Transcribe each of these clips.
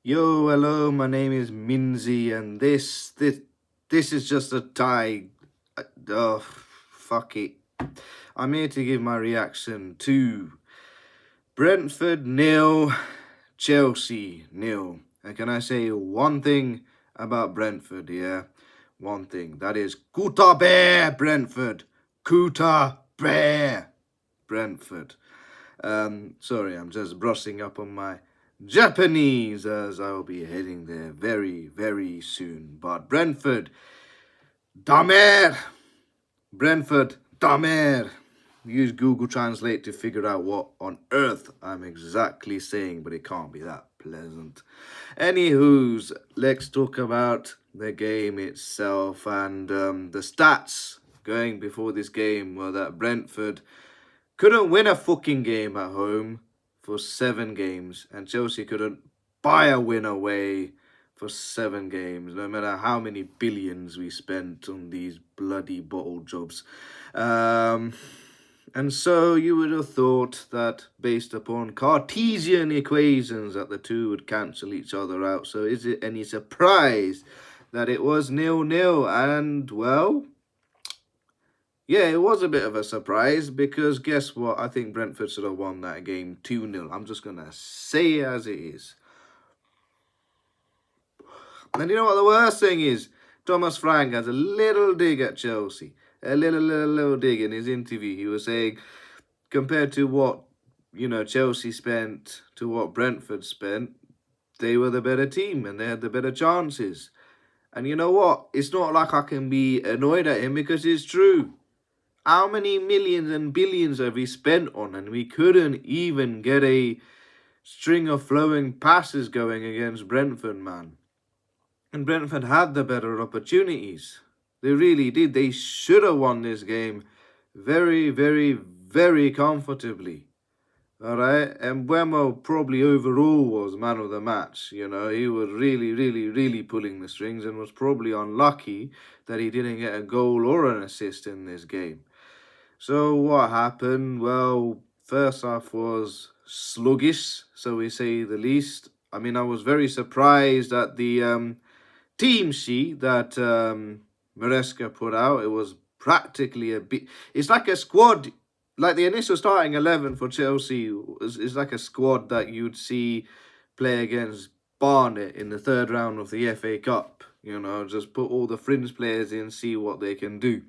Yo, hello, my name is Minzy, and this is just a tie. Oh, fuck it. I'm here to give my reaction to Brentford nil, Chelsea nil. And can I say one thing about Brentford? Yeah, one thing. That is Kutabare Brentford. Kutabare Brentford. Sorry, I'm just brushing up on my Japanese as I'll be heading there very, very soon. But Brentford, damer! Brentford, damer! Use Google Translate to figure out what on earth I'm exactly saying, but it can't be that pleasant. Anywho's, let's talk about the game itself and the stats going before this game were that Brentford couldn't win a fucking game at home for 7 games, and Chelsea couldn't buy a win away for 7 games, no matter how many billions we spent on these bloody bottle jobs. And so you would have thought that based upon Cartesian equations that the two would cancel each other out. So is it any surprise that it was 0-0? And well, yeah, it was a bit of a surprise because guess what? I think Brentford should have won that game 2-0. I'm just going to say it as it is. And you know what the worst thing is? Thomas Frank has a little dig at Chelsea. A little dig in his interview. He was saying, compared to what, Chelsea spent to what Brentford spent, they were the better team and they had the better chances. And you know what? It's not like I can be annoyed at him because it's true. How many millions and billions have we spent on, and we couldn't even get a string of flowing passes going against Brentford, man. And Brentford had the better opportunities. They really did. They should have won this game very, very, very comfortably. All right, and Mbeumo probably overall was man of the match. He was really, really, really pulling the strings and was probably unlucky that he didn't get a goal or an assist in this game. So what happened? Well, first half was sluggish, so we say the least. I mean, I was very surprised at the team sheet that Maresca put out. It was practically a bit. It's like a squad. Like the initial starting 11 for Chelsea is like a squad that you'd see play against Barnet in the third round of the FA Cup. Just put all the fringe players in, see what they can do.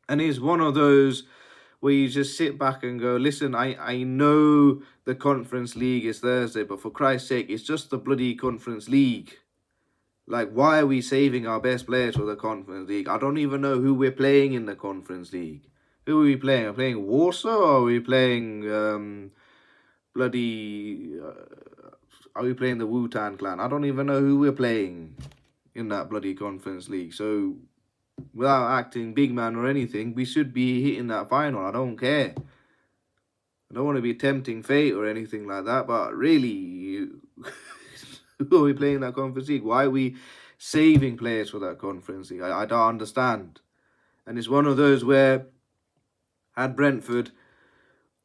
And he's one of those where you just sit back and go, listen, I know the Conference League is Thursday, but for Christ's sake, it's just the bloody Conference League. Like, why are we saving our best players for the Conference League? I don't even know who we're playing in the Conference League. Who are we playing? Are we playing Warsaw or are we playing are we playing the Wu-Tang Clan? I don't even know who we're playing in that bloody Conference League. So without acting big man or anything, we should be hitting that final. I don't care. I don't want to be tempting fate or anything like that, but really, who are we playing that Conference League? Why are we saving players for that Conference League? I don't understand. And it's one of those where, had Brentford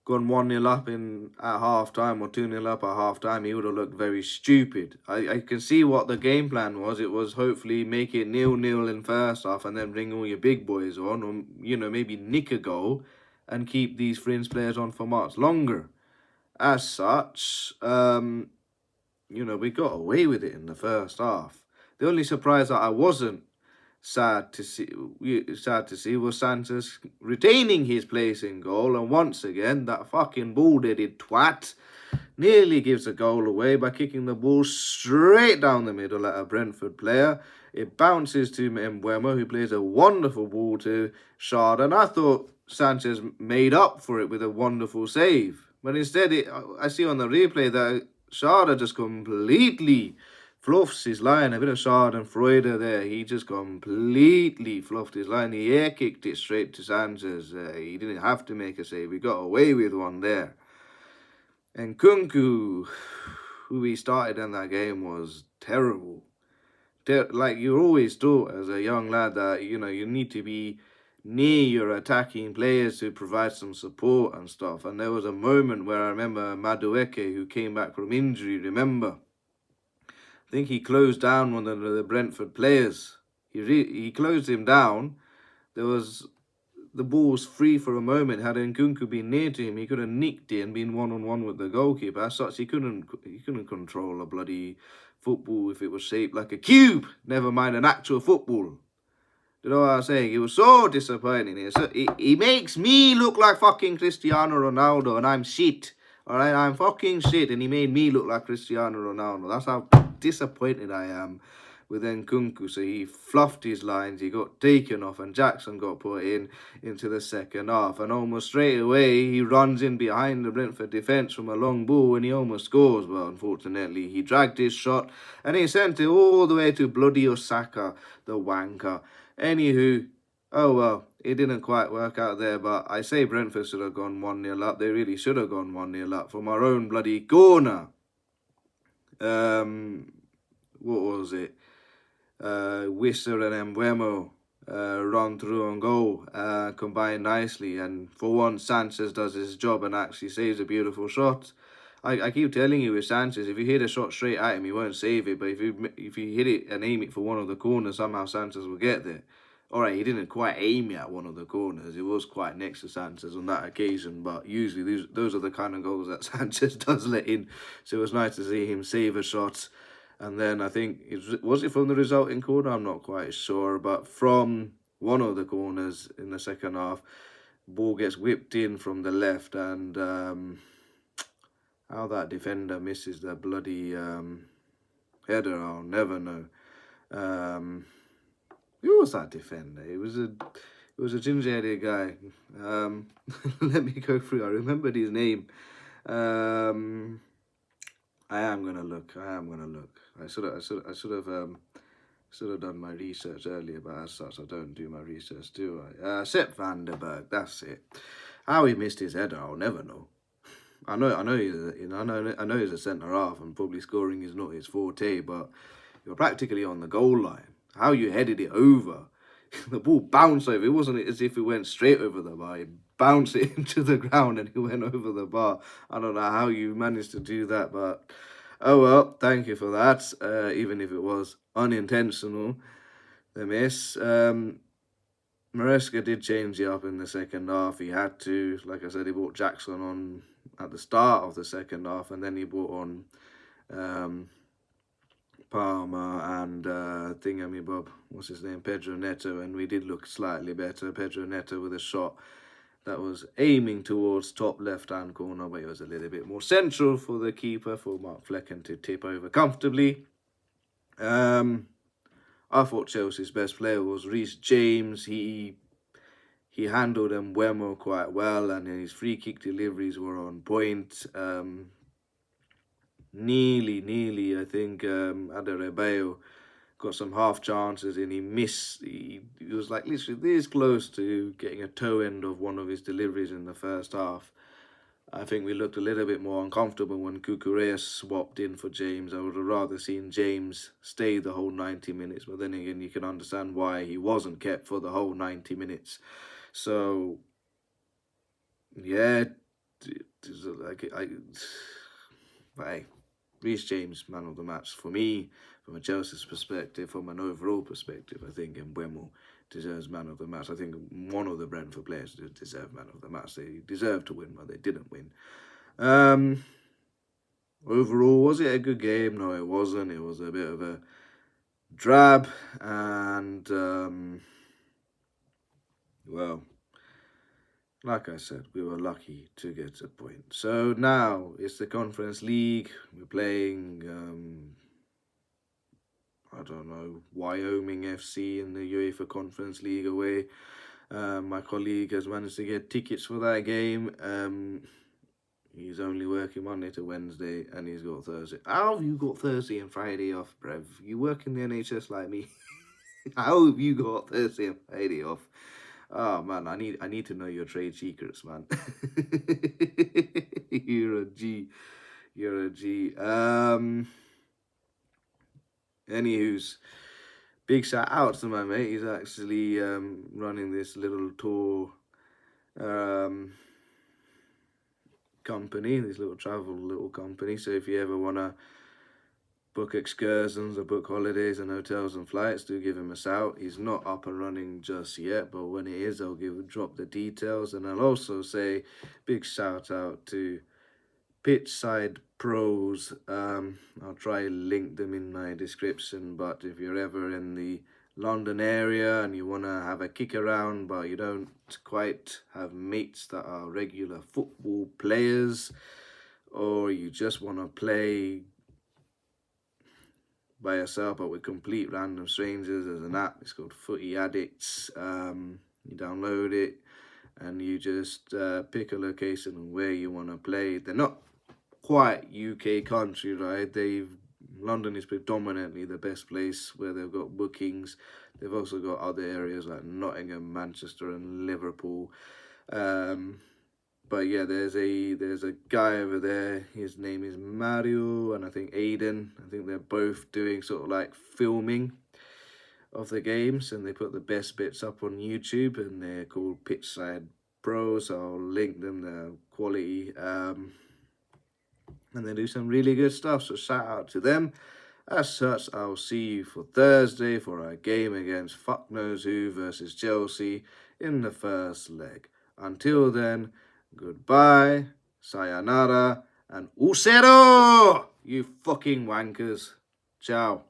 gone 1-0 up at half time or 2-0 up at half time, he would have looked very stupid. I can see what the game plan was. It was hopefully make it 0-0 in first half and then bring all your big boys on, or maybe nick a goal and keep these fringe players on for much longer. As such, we got away with it in the first half. The only surprise that I wasn't sad to see was Sanchez retaining his place in goal, and once again that fucking bald-headed twat nearly gives a goal away by kicking the ball straight down the middle at a Brentford player. It bounces to Mbeumo, who plays a wonderful ball to Shard, and I thought Sanchez made up for it with a wonderful save, but instead I see on the replay that Shard just completely fluffs his line. A bit of Schadenfreude there. He just completely fluffed his line. He air kicked it straight to Sanchez. He didn't have to make a save. He got away with one there. And Kunku, who he started in that game, was terrible. Like you always taught as a young lad that, you need to be near your attacking players to provide some support and stuff. And there was a moment where I remember Madueke, who came back from injury, remember? I think he closed down one of the Brentford players. He closed him down. There was the ball was free for a moment. Had Nkunku been near to him, he could have nicked it and been 1-on-1 with the goalkeeper. As such, he couldn't control a bloody football if it was shaped like a cube. Never mind an actual football. You know what I'm saying? It was so disappointing. He makes me look like fucking Cristiano Ronaldo, and I'm shit. Alright, I'm fucking shit, and he made me look like Cristiano Ronaldo. That's how disappointed I am with Nkunku. So he fluffed his lines, he got taken off, and Jackson got put into the second half. And almost straight away, he runs in behind the Brentford defence from a long ball, and he almost scores. Well, unfortunately, he dragged his shot, and he sent it all the way to bloody Osaka, the wanker. Anywho, oh well, it didn't quite work out there, but I say Brentford should have gone 1-0 up. They really should have gone 1-0 up from our own bloody corner. What was it? Wisser and Mbeumo run through and goal, combined nicely, and for once Sanchez does his job and actually saves a beautiful shot. I keep telling you with Sanchez, if you hit a shot straight at him, he won't save it. But if you hit it and aim it for one of the corners, somehow Sanchez will get there. Alright, he didn't quite aim it at one of the corners. It was quite next to Sanchez on that occasion. But usually those are the kind of goals that Sanchez does let in. So it was nice to see him save a shot. And then I think, was it from the resulting corner? I'm not quite sure. But from one of the corners in the second half, ball gets whipped in from the left, and how that defender misses the bloody header, I'll never know. Who was that defender? It was a ginger-headed guy. Let me go through. I remembered his name. I am gonna look. I should have done my research earlier, but as such, I don't do my research, do I? Sepp van der Berg. That's it. How he missed his header, I'll never know. I know he's a centre half, and probably scoring is not his forte, but you're practically on the goal line. How you headed it over? The ball bounced over. It wasn't as if it went straight over the bar. It bounced it into the ground and it went over the bar. I don't know how you managed to do that, but oh well. Thank you for that. Even if it was unintentional, the miss. Maresca did change it up in the second half. He had to. Like I said, he brought Jackson on at the start of the second half, and then he brought on Palmer and Thingamy-Bob, what's his name, Pedro Neto, and we did look slightly better. Pedro Neto with a shot that was aiming towards top left-hand corner, but it was a little bit more central for the keeper, for Mark Flecken to tip over comfortably. I thought Chelsea's best player was Reece James. He handled Mbeumo quite well, and his free kick deliveries were on point. Nearly, I think Adebayo got some half chances and he missed. He was like literally this close to getting a toe end of one of his deliveries in the first half. I think we looked a little bit more uncomfortable when Kukurea swapped in for James. I would have rather seen James stay the whole 90 minutes, but then again, you can understand why he wasn't kept for the whole 90 minutes. So, yeah, Reece James, man of the match for me, from a Chelsea's perspective, from an overall perspective. I think Mbeumo deserves man of the match. I think one of the Brentford players deserve man of the match. They deserve to win, but they didn't win. Overall, was it a good game? No, it wasn't. It was a bit of a drab, and well, like I said, we were lucky to get a point. So now it's the Conference League. We're playing, I don't know, Wyoming FC in the UEFA Conference League away. My colleague has managed to get tickets for that game. He's only working Monday to Wednesday, and he's got Thursday. How have you got Thursday and Friday off, Brev? You work in the NHS like me. How have you got Thursday and Friday off? Oh man, I need to know your trade secrets, man. You're a G. Anywho's, big shout out to my mate. He's actually running this little tour company, this little travel company. So if you ever wanna book excursions or book holidays and hotels and flights, do give him a shout. He's not up and running just yet, but when it is, I'll drop the details. And I'll also say big shout out to Pitchside Pros. I'll try link them in my description, but if you're ever in the London area and you want to have a kick around but you don't quite have mates that are regular football players, or you just want to play by yourself but with complete random strangers, there's an app, it's called Footy Addicts. You download it and you just pick a location where you want to play. They're not quite UK country, right? London is predominantly the best place where they've got bookings. They've also got other areas like Nottingham, Manchester and Liverpool. But yeah, there's a guy over there. His name is Mario and I think Aiden. I think they're both doing sort of like filming of the games, and they put the best bits up on YouTube, and they're called Pitchside Pros. I'll link them. They're quality, and they do some really good stuff. So shout out to them. As such, I'll see you for Thursday for our game against fuck knows who versus Chelsea in the first leg. Until then, goodbye, sayonara, and usero, you fucking wankers. Ciao.